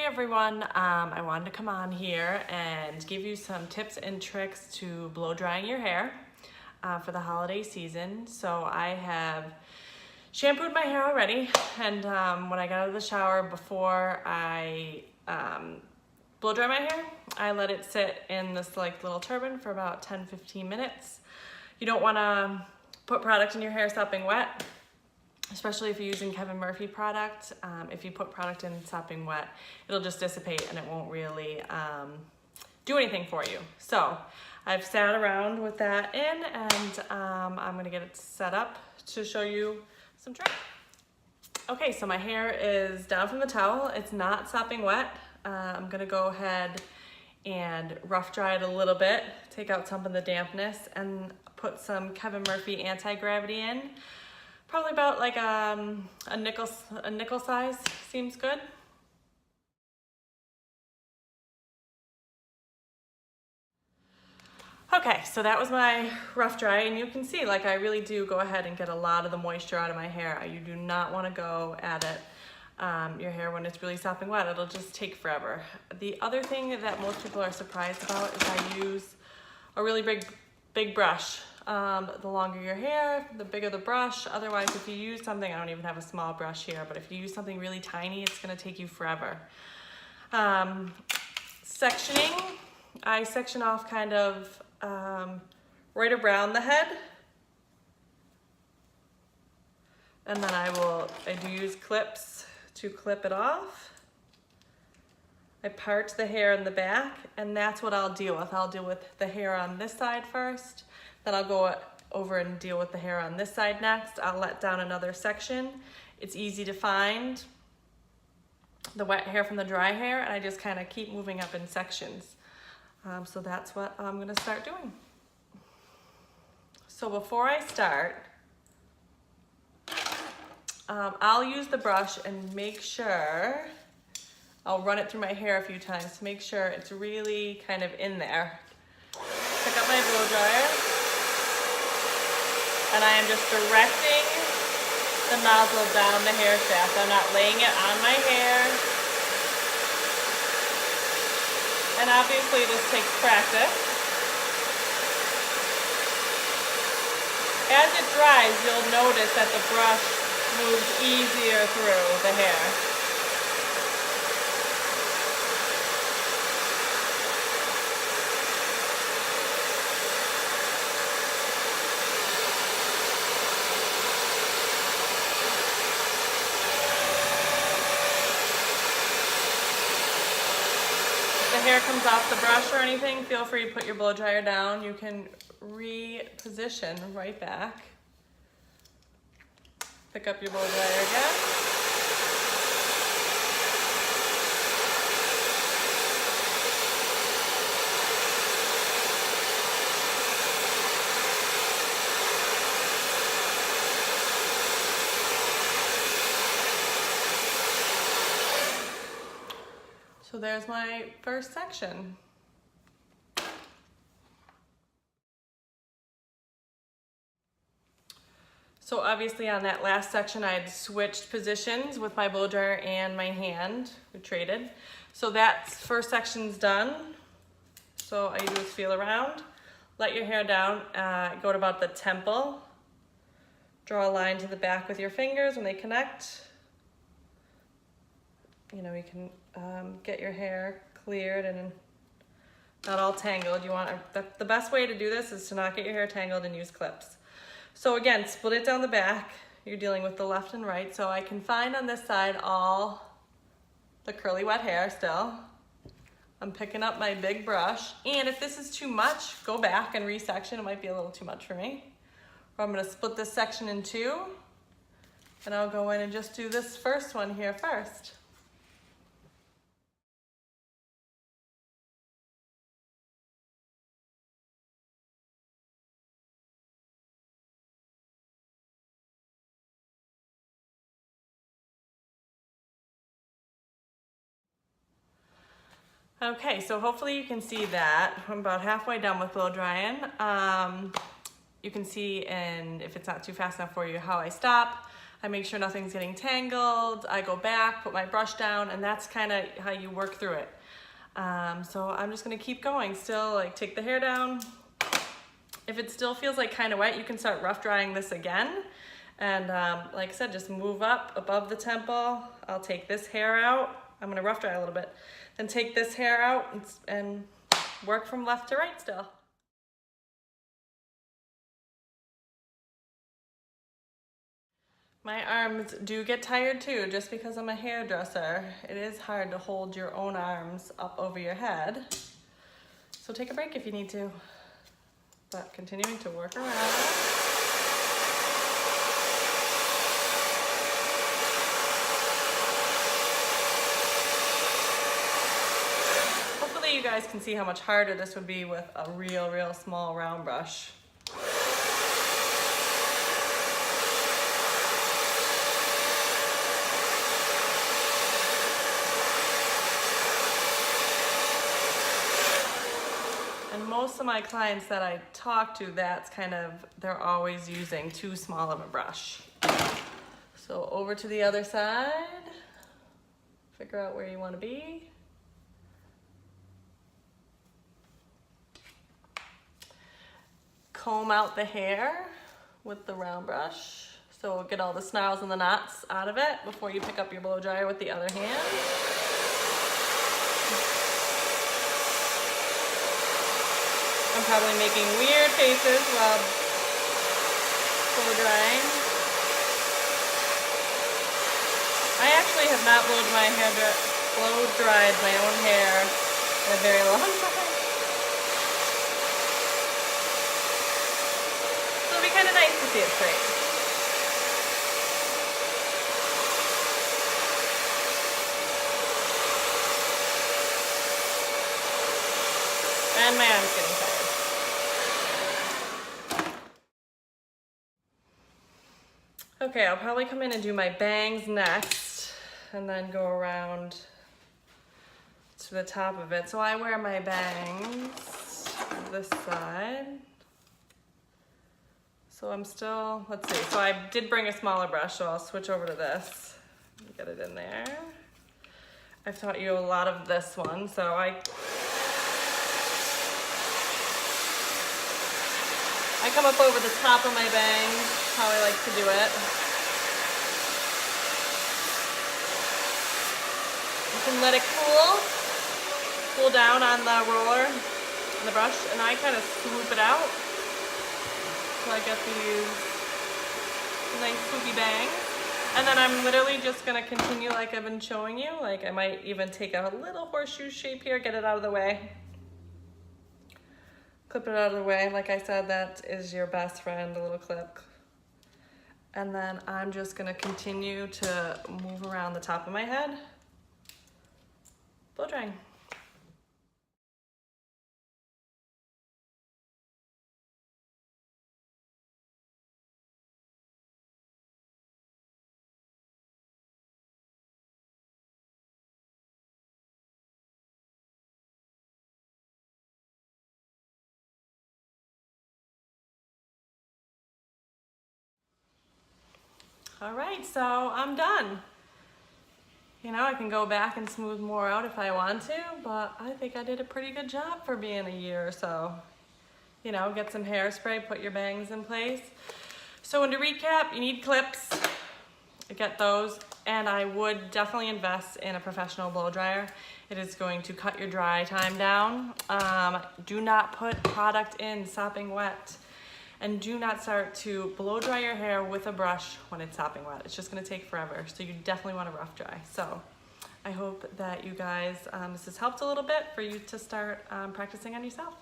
everyone. I wanted to come on here and give you some tips and tricks to blow drying your hair for the holiday season. So I have shampooed my hair already, and when I got out of the shower, before I blow dry my hair, I let it sit in this little turban for about 10-15 minutes. You don't want to put product in your hair sopping wet, especially if you're using Kevin Murphy product. If you put product in sopping wet, it'll just dissipate and it won't really do anything for you. So I've sat around with that in, and I'm gonna get it set up to show you some tricks. Okay, so my hair is down from the towel. It's not sopping wet. I'm gonna go ahead and rough dry it a little bit, take out some of the dampness, and put some Kevin Murphy anti-gravity in. Probably about like a nickel size seems good. Okay, so that was my rough dry, and you can see I really do go ahead and get a lot of the moisture out of my hair. You do not want to go at it, your hair, when it's really sopping wet. It'll just take forever. The other thing that most people are surprised about is I use a really big brush. The longer your hair, the bigger the brush. Otherwise, if you use something, I don't even have a small brush here, but if you use something really tiny, it's gonna take you forever. Sectioning, I section off kind of right around the head. And then I do use clips to clip it off. I part the hair in the back, and that's what I'll deal with. I'll deal with the hair on this side first, then I'll go over and deal with the hair on this side next. I'll let down another section. It's easy to find the wet hair from the dry hair, and I just kind of keep moving up in sections. So that's what I'm gonna start doing. So before I start, I'll use the brush and make sure, I'll run it through my hair a few times to make sure it's really kind of in there. Pick up my blow dryer, and I am just directing the nozzle down the hair shaft. I'm not laying it on my hair. And obviously this takes practice. As it dries, you'll notice that the brush moves easier through the hair. If the hair comes off the brush or anything, feel free to put your blow dryer down. You can reposition right back. Pick up your blow dryer again. So there's my first section. So obviously on that last section, I had switched positions with my blow dryer and my hand. We traded. So that first section's done. So all you do is feel around, let your hair down, go to about the temple, draw a line to the back with your fingers when they connect. You know, you can get your hair cleared and not all tangled. You want the best way to do this is to not get your hair tangled and use clips. So again, split it down the back. You're dealing with the left and right. So I can find on this side all the curly wet hair still. I'm picking up my big brush. And if this is too much, go back and resection. It might be a little too much for me. Or I'm gonna split this section in two, and I'll go in and just do this first one here first. Okay, so hopefully you can see that. I'm about halfway done with blow drying. You can see, and if it's not too fast enough for you, how I stop. I make sure nothing's getting tangled. I go back, put my brush down, and that's kind of how you work through it. So I'm just gonna keep going. Still, like, take the hair down. If it still feels like kind of wet, you can start rough drying this again. And like I said, just move up above the temple. I'll take this hair out. I'm gonna rough dry a little bit. Then take this hair out and work from left to right still. My arms do get tired too, just because I'm a hairdresser. It is hard to hold your own arms up over your head. So take a break if you need to. But continuing to work around. Hopefully you guys can see how much harder this would be with a real small round brush. And most of my clients that I talk to, that's kind of, they're always using too small of a brush. So over to the other side, figure out where you want to be. Comb out the hair with the round brush. So get all the snarls and the knots out of it before you pick up your blow dryer with the other hand. I'm probably making weird faces while blow drying. I actually have not blow dried my own hair in a very long time. So it'll be kind of nice to see it straight. And my arm's getting tired. Okay, I'll probably come in and do my bangs next and then go around to the top of it. So I wear my bangs this side. So I'm still, let's see. So I did bring a smaller brush, so I'll switch over to this. Get it in there. I've taught you a lot of this one, so I come up over the top of my bangs, how I like to do it. You can let it cool down on the roller and the brush, and I kind of swoop it out. So I get these nice swoopy bangs. And then I'm literally just gonna continue like I've been showing you. Like I might even take a little horseshoe shape here, get it out of the way. Clip it out of the way. Like I said, that is your best friend, a little clip. And then I'm just gonna continue to move around the top of my head, blow drying. All right, so I'm done. You know, I can go back and smooth more out if I want to, but I think I did a pretty good job for being a year or so. You know, get some hairspray, put your bangs in place. So to recap, you need clips, get those, and I would definitely invest in a professional blow dryer. It is going to cut your dry time down. Do not put product in sopping wet. And do not start to blow dry your hair with a brush when it's sopping wet. It's just gonna take forever. So you definitely wanna rough dry. So I hope that you guys, this has helped a little bit for you to start practicing on yourself.